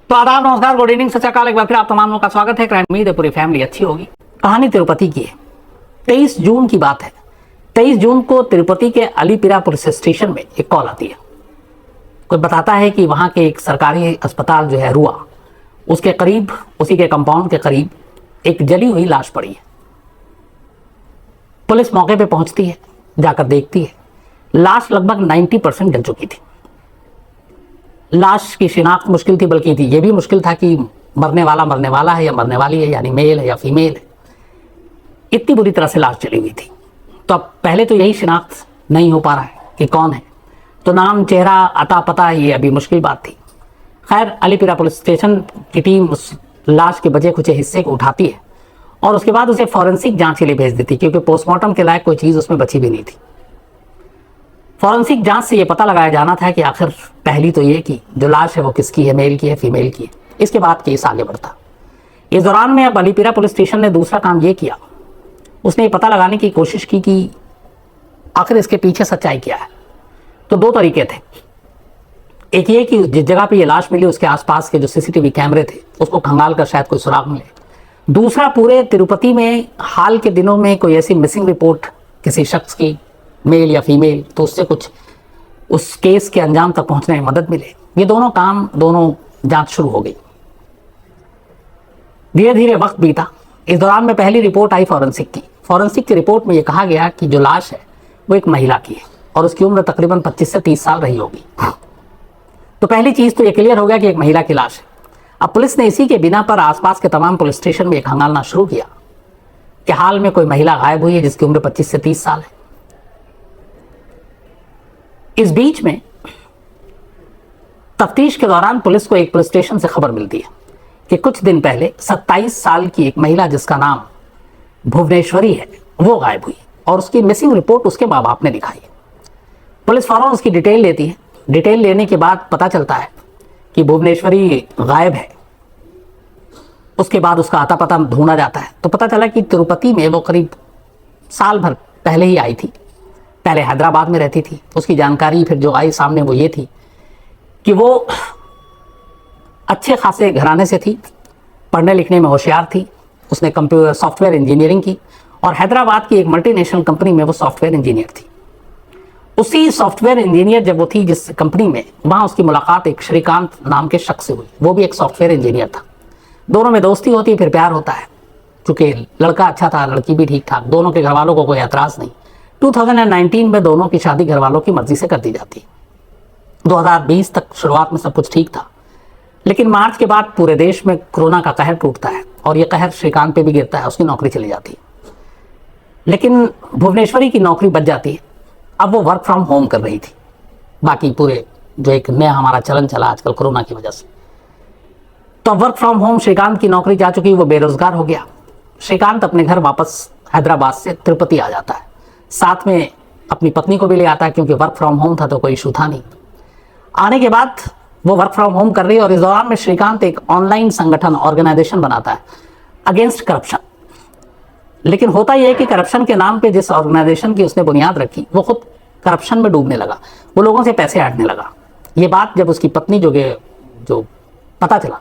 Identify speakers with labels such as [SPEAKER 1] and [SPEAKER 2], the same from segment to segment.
[SPEAKER 1] तो आदाब, नमस्कार, गुड इवनिंग, सत श्री अकाल। एक बार फिर आप तमाम लोगों का स्वागत है। उम्मीद है पूरी फैमिली अच्छी होगी। कहानी तिरुपति की है। 23 जून की बात है। 23 जून को तिरुपति के अलीपिरा पुलिस स्टेशन में एक कॉल आती है। कोई बताता है कि वहां के एक सरकारी अस्पताल जो है रुआ, उसके करीब, उसी के कंपाउंड के करीब एक जली हुई लाश पड़ी है। पुलिस मौके पे पहुंचती है, जाकर देखती है, लाश लगभग 90% जल चुकी थी। लाश की शिनाख्त मुश्किल थी, बल्कि थी ये भी मुश्किल था कि मरने वाला है या मरने वाली है, यानी मेल है या फीमेल है। इतनी बुरी तरह से लाश जली हुई थी। तो अब पहले तो यही शिनाख्त नहीं हो पा रहा है कि कौन है, तो नाम, चेहरा, अता पता, ये अभी मुश्किल बात थी। खैर, अलीपिरा पुलिस स्टेशन की टीम उस लाश के बचे खुचे हिस्से को उठाती है और उसके बाद उसे फॉरेंसिक जांच के लिए भेज देती, क्योंकि पोस्टमार्टम के लायक कोई चीज़ उसमें बची भी नहीं थी। फॉरेंसिक जांच से ये पता लगाया जाना था कि आखिर पहली तो ये कि जो लाश है वो किसकी है, मेल की है, फीमेल की है। इसके बाद केस आगे बढ़ता। इस दौरान में अब अलीपिरा पुलिस स्टेशन ने दूसरा काम ये किया, उसने ये पता लगाने की कोशिश की कि आखिर इसके पीछे सच्चाई क्या है। तो दो तरीके थे। एक ये कि जिस जगह पे ये लाश मिली उसके आसपास के जो सीसीटीवी कैमरे थे उसको खंगाल कर शायद कोई सुराग मिले। दूसरा, पूरे तिरुपति में हाल के दिनों में कोई ऐसी मिसिंग रिपोर्ट किसी शख्स की, मेल या फीमेल, तो उससे कुछ उस केस के अंजाम तक पहुंचने में मदद मिले। ये दोनों जांच शुरू हो गई। धीरे धीरे वक्त बीता। इस दौरान में पहली रिपोर्ट आई फॉरेंसिक की। फॉरेंसिक की रिपोर्ट में यह कहा गया कि जो लाश है वो एक महिला की है और उसकी उम्र तकरीबन 25 से 30 साल रही होगी। तो पहली चीज तो ये क्लियर हो गया कि एक महिला की लाश है। अब पुलिस ने इसी के बिना पर आसपास के तमाम पुलिस स्टेशन में एक खंगालना शुरू किया कि हाल में कोई महिला गायब हुई है जिसकी उम्र 25 से 30 साल है। इस बीच में तफ्तीश के दौरान पुलिस को एक पुलिस स्टेशन से खबर मिलती है कि कुछ दिन पहले 27 साल की एक महिला जिसका नाम भुवनेश्वरी है वो गायब हुई और उसकी मिसिंग रिपोर्ट उसके माँ बाप ने दिखाई। पुलिस फौरन उसकी डिटेल लेती है। डिटेल लेने के बाद पता चलता है कि भुवनेश्वरी गायब है। उसके बाद उसका आता पता ढूंढा जाता है तो पता चला कि तिरुपति में वो करीब साल भर पहले ही आई थी। पहले हैदराबाद में रहती थी। उसकी जानकारी फिर जो आई सामने वो ये थी कि वो अच्छे खासे घराने से थी, पढ़ने लिखने में होशियार थी। उसने कंप्यूटर सॉफ्टवेयर इंजीनियरिंग की और हैदराबाद की एक मल्टीनेशनल कंपनी में वो सॉफ्टवेयर इंजीनियर थी। उसी सॉफ्टवेयर इंजीनियर जब वो थी जिस कंपनी में, वहाँ उसकी मुलाकात एक श्रीकांत नाम के शख्स से हुई। वो भी एक सॉफ्टवेयर इंजीनियर था। दोनों में दोस्ती होती, फिर प्यार होता है। चूँकि लड़का अच्छा था, लड़की भी ठीक ठाक, दोनों के घर वालों को कोई एतराज़ नहीं। 2019 में दोनों की शादी घर वालों की मर्जी से कर दी जाती। 2020 तक शुरुआत में सब कुछ ठीक था, लेकिन मार्च के बाद पूरे देश में कोरोना का कहर टूटता है और ये कहर श्रीकांत पे भी गिरता है। उसकी नौकरी चली जाती है, लेकिन भुवनेश्वरी की नौकरी बच जाती है। अब वो वर्क फ्रॉम होम कर रही थी। बाकी पूरे जो एक नया हमारा चलन चला आजकल कोरोना की वजह से, तो वर्क फ्रॉम होम श्रीकांत की नौकरी जा चुकी, वो बेरोजगार हो गया। श्रीकांत अपने घर वापस हैदराबाद से तिरुपति आ जाता है। साथ में अपनी पत्नी को भी ले आता है, क्योंकि वर्क फ्रॉम होम था तो कोई इशू था नहीं। आने के बाद वो वर्क फ्रॉम होम कर रही है और इस दौरान में श्रीकांत एक ऑनलाइन संगठन, ऑर्गेनाइजेशन बनाता है अगेंस्ट करप्शन। लेकिन होता यह है कि करप्शन के नाम पे जिस ऑर्गेनाइजेशन की उसने बुनियाद रखी वो खुद करप्शन में डूबने लगा। वो लोगों से पैसे ऐंठने लगा। ये बात जब उसकी पत्नी जो पता चला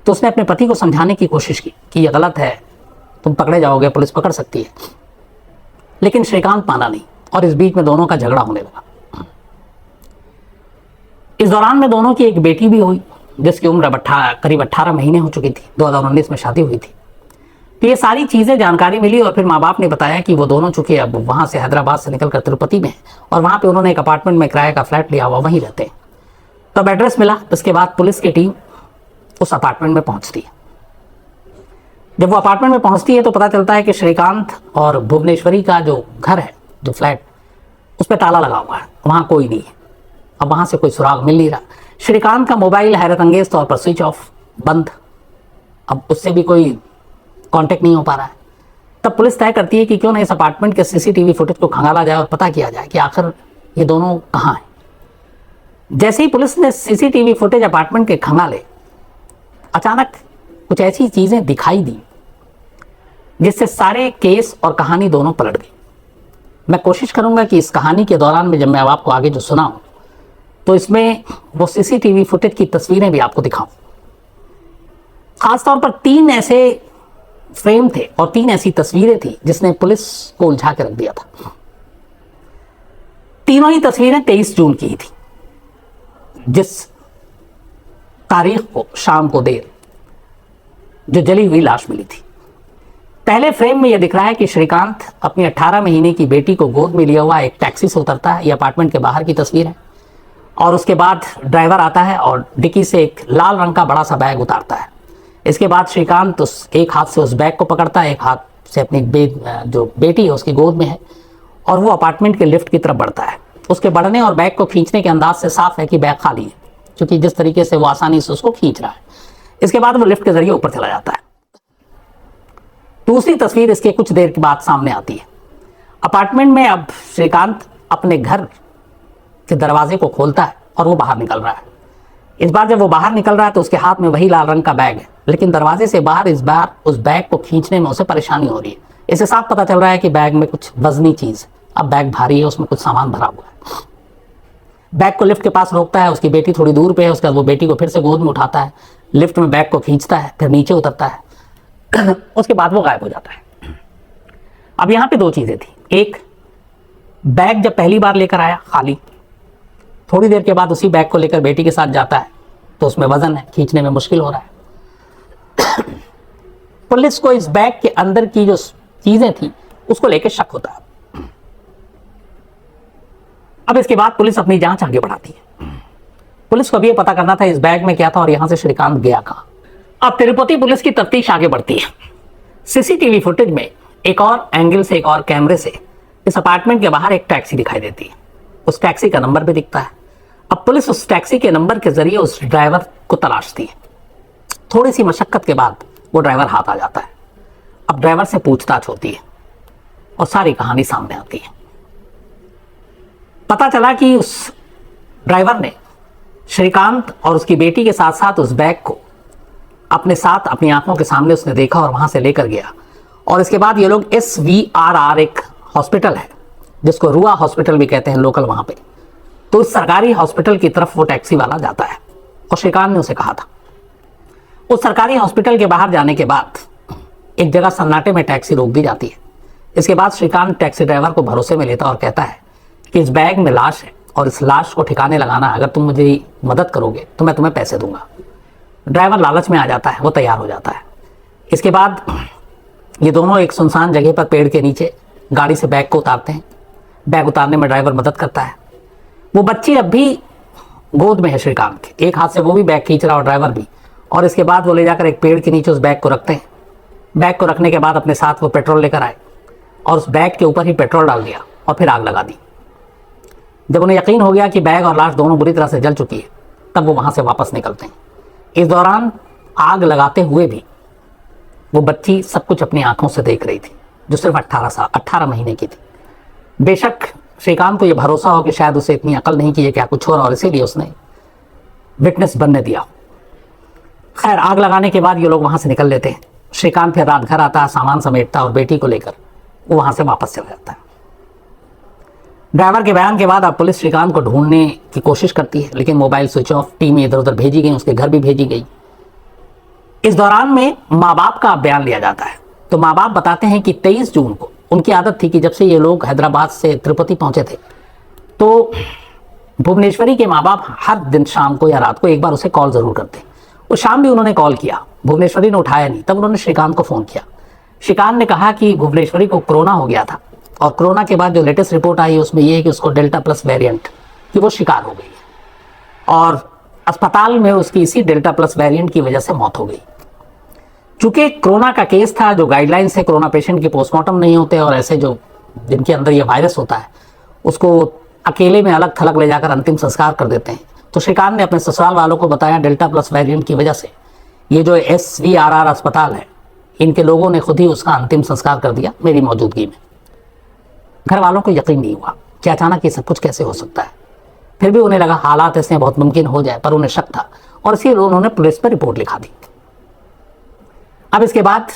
[SPEAKER 1] तो उसने अपने पति को समझाने की कोशिश की कि ये गलत है, तुम पकड़े जाओगे, पुलिस पकड़ सकती है। लेकिन श्रीकांत माना नहीं और इस बीच में दोनों का झगड़ा होने लगा। इस दौरान में दोनों की एक बेटी भी हुई जिसकी उम्र करीब 18 महीने हो चुकी थी। 2019 में शादी हुई थी। तो ये सारी चीज़ें जानकारी मिली और फिर माँ बाप ने बताया कि वो दोनों चूंकि अब वहाँ से हैदराबाद से निकलकर तिरुपति में और वहाँ पे उन्होंने एक अपार्टमेंट में किराए का फ्लैट लिया हुआ, वहीं रहते हैं। तब एड्रेस मिला। इसके बाद पुलिस की टीम उस अपार्टमेंट में पहुँचती है। जब वो अपार्टमेंट में पहुँचती है तो पता चलता है कि श्रीकांत और भुवनेश्वरी का जो घर है, जो फ्लैट, उस पर ताला लगा हुआ है, वहाँ कोई नहीं है। अब वहाँ से कोई सुराग मिल नहीं रहा। श्रीकांत का मोबाइल हैरत अंगेज तौर पर स्विच ऑफ, बंद। अब उससे भी कोई कांटेक्ट नहीं हो पा रहा है। तब पुलिस तय करती है कि क्यों ना इस अपार्टमेंट के सीसीटीवी फुटेज को खंगाला जाए और पता किया जाए कि आखिर ये दोनों कहाँ हैं। जैसे ही पुलिस ने सीसीटीवी फुटेज अपार्टमेंट के खंगाले, अचानक कुछ ऐसी चीज़ें दिखाई दी जिससे सारे केस और कहानी दोनों पलट गई। मैं कोशिश करूंगा कि इस कहानी के दौरान में जब मैं अब आपको आगे जो सुनाऊं तो इसमें वो सीसीटीवी फुटेज की तस्वीरें भी आपको दिखाऊं। खासतौर पर 3 ऐसे फ्रेम थे और 3 ऐसी तस्वीरें थी जिसने पुलिस को उलझा के रख दिया था। तीनों ही तस्वीरें 23 जून की ही थी, जिस तारीख को शाम को देर जो जली हुई लाश मिली थी। पहले फ्रेम में यह दिख रहा है कि श्रीकांत अपनी 18 महीने की बेटी को गोद में लिया हुआ एक टैक्सी से उतरता है। यह अपार्टमेंट के बाहर की तस्वीर है। और उसके बाद ड्राइवर आता है और डिक्की से एक लाल रंग का बड़ा सा बैग उतारता है। इसके बाद श्रीकांत उस एक हाथ से उस बैग को पकड़ता है, एक हाथ से अपनी जो बेटी है उसकी गोद में है, और वो अपार्टमेंट के लिफ्ट की तरफ बढ़ता है। उसके बढ़ने और बैग को खींचने के अंदाज से साफ है कि बैग खाली है, क्योंकि जिस तरीके से वो आसानी से उसको खींच रहा है। इसके बाद वो लिफ्ट के जरिए ऊपर चला जाता है। दूसरी तस्वीर इसके कुछ देर के बाद सामने आती है। अपार्टमेंट में अब श्रीकांत अपने घर के दरवाजे को खोलता है और वो बाहर निकल रहा है। इस बार जब वो बाहर निकल रहा है तो उसके हाथ में वही लाल रंग का बैग है, लेकिन दरवाजे से बाहर इस बार उस बैग को खींचने में उसे परेशानी हो रही है। इसे साफ पता चल रहा है कि बैग में कुछ वजनी चीज, अब बैग भारी है, उसमें कुछ सामान भरा हुआ है। बैग को लिफ्ट के पास रोकता है। उसकी बेटी थोड़ी दूर पे है। उसके बाद वो बेटी को फिर से गोद में उठाता है, लिफ्ट में बैग को खींचता है, फिर नीचे उतरता है। उसके बाद वो गायब हो जाता है। अब यहां पे 2 चीजें थी। एक, बैग जब पहली बार लेकर आया खाली, थोड़ी देर के बाद उसी बैग को लेकर बेटी के साथ जाता है तो उसमें वजन है, खींचने में मुश्किल हो रहा है। पुलिस को इस बैग के अंदर की जो चीजें थी उसको लेकर शक होता है। अब इसके बाद पुलिस अपनी जांच आगे बढ़ाती है। पुलिस को भी यह पता करना था इस बैग में क्या था और यहां से श्रीकांत गया कहां। अब तिरुपति पुलिस की तफ्तीश आगे बढ़ती है। सीसीटीवी फुटेज में एक और एंगल से, एक और कैमरे से इस अपार्टमेंट के बाहर एक टैक्सी दिखाई देती है। उस टैक्सी का नंबर भी दिखता है। अब पुलिस उस टैक्सी के नंबर के जरिए उस ड्राइवर को तलाशती है। थोड़ी सी मशक्कत के बाद वो ड्राइवर हाथ आ जाता है। अब ड्राइवर से पूछताछ होती है और सारी कहानी सामने आती है। पता चला कि उस ड्राइवर ने श्रीकांत और उसकी बेटी के साथ साथ उस बैग को अपने साथ अपनी आंखों के सामने उसने देखा और वहां से लेकर गया। और इसके बाद ये लोग SVRR एक हॉस्पिटल है जिसको रुआ हॉस्पिटल भी कहते हैं लोकल वहां पे, तो इस सरकारी हॉस्पिटल की तरफ वो टैक्सी वाला जाता है और श्रीकांत ने उसे कहा था। उस सरकारी हॉस्पिटल के बाहर जाने के बाद एक जगह सन्नाटे में टैक्सी रोक दी जाती है। इसके बाद श्रीकांत टैक्सी ड्राइवर को भरोसे में लेता और कहता है कि इस बैग में लाश है और इस लाश को ठिकाने लगाना, अगर तुम मुझे मदद करोगे तो मैं तुम्हें पैसे दूंगा। ड्राइवर लालच में आ जाता है, वो तैयार हो जाता है। इसके बाद ये दोनों एक सुनसान जगह पर पेड़ के नीचे गाड़ी से बैग को उतारते हैं। बैग उतारने में ड्राइवर मदद करता है। वो बच्ची अब भी गोद में है श्रीकांत के, एक हाथ से वो भी बैग खींच रहा और ड्राइवर भी। और इसके बाद वो ले जाकर एक पेड़ के नीचे उस बैग को रखते हैं। बैग को रखने के बाद अपने साथ वो पेट्रोल लेकर आए और उस बैग के ऊपर ही पेट्रोल डाल दिया और फिर आग लगा दी। जब उन्हें यकीन हो गया कि बैग और लाश दोनों बुरी तरह से जल चुकी है, तब वो वहां से वापस निकलते हैं। इस दौरान आग लगाते हुए भी वो बच्ची सब कुछ अपनी आंखों से देख रही थी, जो सिर्फ 18 महीने की थी। बेशक श्रीकांत को यह भरोसा हो कि शायद उसे इतनी अकल नहीं कि ये क्या कुछ हो रहा, और इसीलिए उसने विटनेस बनने दिया। खैर, आग लगाने के बाद ये लोग वहां से निकल लेते हैं। श्रीकांत फिर रात घर आता है, सामान समेटता और बेटी को लेकर वो वहां से वापस चला जाता है। ड्राइवर के बयान के बाद अब पुलिस श्रीकांत को ढूंढने की कोशिश करती है, लेकिन मोबाइल स्विच ऑफ, टीमें इधर उधर भेजी गई, उसके घर भी भेजी गई। इस दौरान में माँ बाप का बयान लिया जाता है। तो माँ बाप बताते हैं कि 23 जून को उनकी आदत थी कि जब से ये लोग हैदराबाद से तिरुपति पहुंचे थे, तो भुवनेश्वरी के माँ बाप हर दिन शाम को या रात को एक बार उसे कॉल जरूर करते। वो शाम भी उन्होंने कॉल किया, भुवनेश्वरी ने उठाया नहीं। तब उन्होंने श्रीकांत को फोन किया। श्रीकांत ने कहा कि भुवनेश्वरी को कोरोना हो गया था और कोरोना के बाद जो लेटेस्ट रिपोर्ट आई उसमें यह है कि उसको डेल्टा प्लस वेरिएंट की वो शिकार हो गई है और अस्पताल में उसकी इसी डेल्टा प्लस वेरिएंट की वजह से मौत हो गई। चूंकि कोरोना का केस था, जो गाइडलाइन से कोरोना पेशेंट की पोस्टमार्टम नहीं होते और ऐसे जो जिनके अंदर ये वायरस होता है उसको अकेले में अलग थलग ले जाकर अंतिम संस्कार कर देते हैं। तो श्रीकांत ने अपने ससुराल वालों को बताया डेल्टा प्लस वेरिएंट की वजह से ये जो SVRR अस्पताल है, इनके लोगों ने खुद ही उसका अंतिम संस्कार कर दिया मेरी मौजूदगी में। घर वालों को यकीन नहीं हुआ कि अचानक ये सब कुछ कैसे हो सकता है। फिर भी उन्हें लगा हालात ऐसे बहुत मुमकिन हो जाए, पर उन्हें शक था और इसीलिए उन्होंने पुलिस पर रिपोर्ट लिखा दी। अब इसके बाद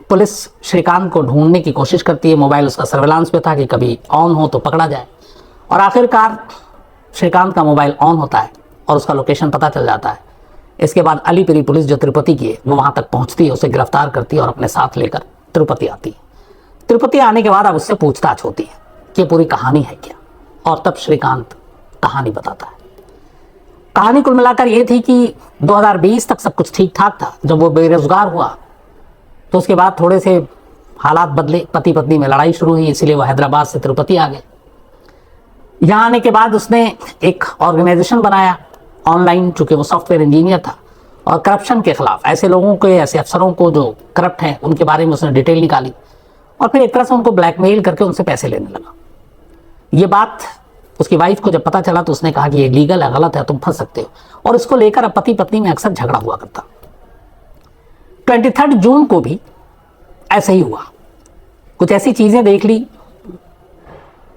[SPEAKER 1] पुलिस श्रीकांत को ढूंढने की कोशिश करती है। मोबाइल उसका सर्वेलांस पे था कि कभी ऑन हो तो पकड़ा जाए, और आखिरकार श्रीकांत का मोबाइल ऑन होता है और उसका लोकेशन पता चल जाता है। इसके बाद अलीपिरी पुलिस जो तिरुपति की है वो वहां तक पहुंचती है, उसे गिरफ्तार करती है और अपने साथ लेकर तिरुपति आती है। तिरुपति आने के बाद अब उससे पूछताछ होती है कि पूरी कहानी है क्या, और तब श्रीकांत कहानी बताता है। कहानी कुल मिलाकर ये थी कि 2020 तक सब कुछ ठीक ठाक था। जब वो बेरोजगार हुआ तो उसके बाद थोड़े से हालात बदले, पति पत्नी में लड़ाई शुरू हुई, इसलिए वो हैदराबाद से तिरुपति आ गए। यहाँ आने के बाद उसने एक ऑर्गेनाइजेशन बनाया ऑनलाइन, चूंकि वो सॉफ्टवेयर इंजीनियर था, और करप्शन के खिलाफ ऐसे लोगों को, ऐसे अफसरों को जो करप्ट हैं उनके बारे में उसने डिटेल निकाली और फिर एक तरह से उनको ब्लैकमेल करके उनसे पैसे लेने लगा। ये बात उसकी वाइफ को जब पता चला तो उसने कहा कि ये लीगल है, गलत है, तुम फंस सकते हो, और इसको लेकर अब पति पत्नी में अक्सर झगड़ा हुआ करता। 23 जून को भी ऐसा ही हुआ। कुछ ऐसी चीजें देख ली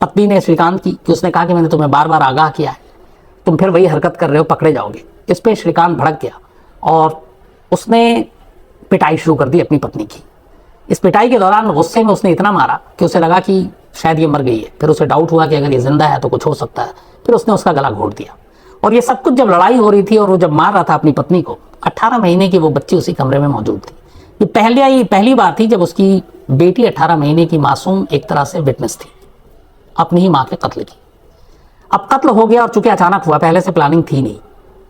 [SPEAKER 1] पत्नी ने श्रीकांत की कि उसने कहा कि मैंने तुम्हें बार बार आगाह किया है, तुम फिर वही हरकत कर रहे हो, पकड़े जाओगे। इस पे श्रीकांत भड़क गया और उसने पिटाई शुरू कर दी अपनी पत्नी की। इस पिटाई के दौरान गुस्से में उसने इतना मारा कि उसे लगा कि शायद ये मर गई है। फिर उसे डाउट हुआ कि अगर ये जिंदा है तो कुछ हो सकता है। फिर उसने उसका गला घोट दिया। और ये सब कुछ जब लड़ाई हो रही थी और वो जब मार रहा था अपनी पत्नी को, 18 महीने की वो बच्ची उसी कमरे में मौजूद थी। ये पहली बार थी जब उसकी बेटी 18 महीने की मासूम एक तरह से विटनेस थी अपनी ही माँ के कत्ल की। अब कत्ल हो गया और चूंकि अचानक हुआ, पहले से प्लानिंग थी नहीं,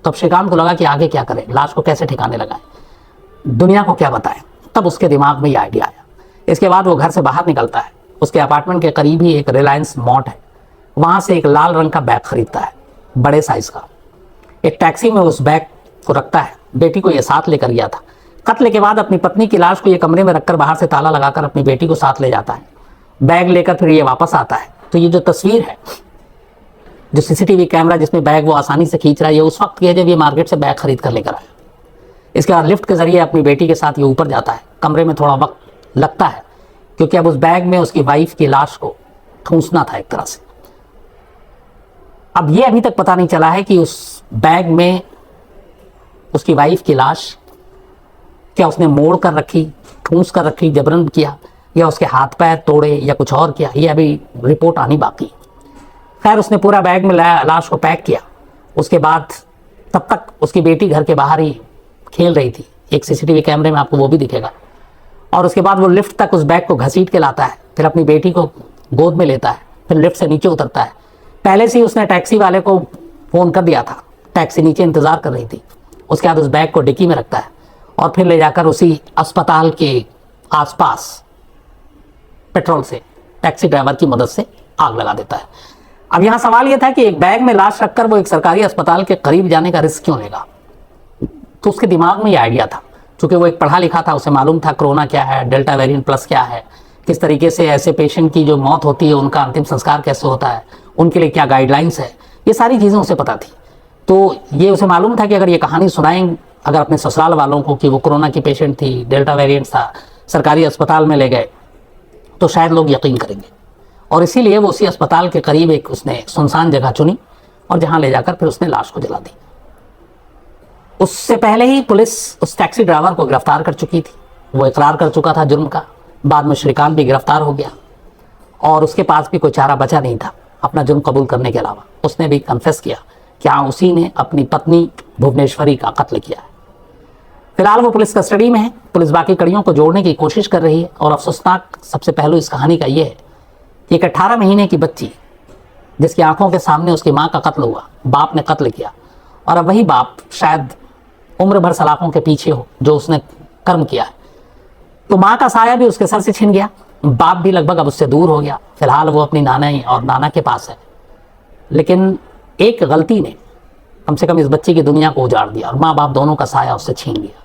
[SPEAKER 1] तो अब श्रीकांत को लगा कि आगे क्या करें, लाश को कैसे ठिकाने लगाएं, दुनिया को क्या बताएं। तब उसके दिमाग में ये आइडिया आया। इसके बाद वो घर से बाहर निकलता है। उसके अपार्टमेंट के करीब ही एक रिलायंस मॉल है, वहां से एक लाल रंग का बैग खरीदता है, बड़े साइज का। एक टैक्सी में उस बैग को रखता है। बेटी को ये साथ लेकर गया था। कत्ल के बाद अपनी पत्नी की लाश को ये कमरे में रखकर बाहर से ताला लगाकर अपनी बेटी को साथ ले जाता है। बैग लेकर फिर ये वापस आता है। तो ये जो तस्वीर है, जो सीसीटीवी कैमरा जिसमें बैग वो आसानी से खींच रहा है, ये उस वक्त की है जब ये मार्केट से बैग खरीद कर लेकर आया। इसके बाद लिफ्ट के जरिए अपनी बेटी के साथ ये ऊपर जाता है। कमरे में थोड़ा वक्त लगता है क्योंकि अब उस बैग में उसकी वाइफ की लाश को ठूंसना था एक तरह से। अब ये अभी तक पता नहीं चला है कि उस बैग में उसकी वाइफ की लाश क्या उसने मोड़ कर रखी, ठूंस कर रखी, जबरन किया, या उसके हाथ पैर तोड़े या कुछ और किया, ये अभी रिपोर्ट आनी बाकी। खैर उसने पूरा बैग में लाश को पैक किया। उसके बाद तब तक उसकी बेटी घर के बाहर ही खेल रही थी। एक सीसीटीवी कैमरे में आपको वो भी दिखेगा। और उसके बाद वो लिफ्ट तक उस बैग को घसीट के लाता है, फिर अपनी बेटी को गोद में लेता है, फिर लिफ्ट से नीचे उतरता है। पहले से ही उसने टैक्सी वाले को फोन कर दिया था, टैक्सी नीचे इंतजार कर रही थी। उसके बाद उस बैग को डिक्की में रखता है और फिर ले जाकर उसी अस्पताल के आसपास पेट्रोल से टैक्सी ड्राइवर की मदद से आग लगा देता है। अब यहाँ सवाल यह था कि एक बैग में लाश रखकर वो एक सरकारी अस्पताल के करीब जाने का रिस्क क्यों लेगा। तो उसके दिमाग में ये आइडिया था, क्योंकि वो एक पढ़ा लिखा था, उसे मालूम था कोरोना क्या है, डेल्टा वेरिएंट प्लस क्या है, किस तरीके से ऐसे पेशेंट की जो मौत होती है उनका अंतिम संस्कार कैसे होता है, उनके लिए क्या गाइडलाइंस है, ये सारी चीज़ें उसे पता थी। तो ये उसे मालूम था कि अगर ये कहानी सुनाएं अगर अपने ससुराल वालों को कि वो कोरोना की पेशेंट थी, डेल्टा वेरिएंट था, सरकारी अस्पताल में ले गए, तो शायद लोग यकीन करेंगे। और इसीलिए वो उसी अस्पताल के करीब एक उसने सुनसान जगह चुनी और जहां ले जाकर फिर उसने लाश को जला दी। उससे पहले ही पुलिस उस टैक्सी ड्राइवर को गिरफ्तार कर चुकी थी। वो इकरार कर चुका था जुर्म का। बाद में श्रीकांत भी गिरफ्तार हो गया और उसके पास भी कोई चारा बचा नहीं था अपना जुर्म कबूल करने के अलावा। उसने भी कन्फेस किया कि हाँ, उसी ने अपनी पत्नी भुवनेश्वरी का कत्ल किया है। फिलहाल वो पुलिस कस्टडी में है। पुलिस बाकी कड़ियों को जोड़ने की कोशिश कर रही है और अफसोसनाक सबसे पहलू इस कहानी का ये है कि एक 18 महीने की बच्ची जिसकी आंखों के सामने उसकी माँ का कत्ल हुआ, बाप ने कत्ल किया, और अब वही बाप शायद उम्र भर सलाखों के पीछे हो जो उसने कर्म किया है। तो माँ का साया भी उसके सर से छिन गया, बाप भी लगभग अब उससे दूर हो गया। फिलहाल वो अपनी नाना और नाना के पास है, लेकिन एक गलती ने कम से कम इस बच्चे की दुनिया को उजाड़ दिया और माँ बाप दोनों का साया उससे छीन लिया।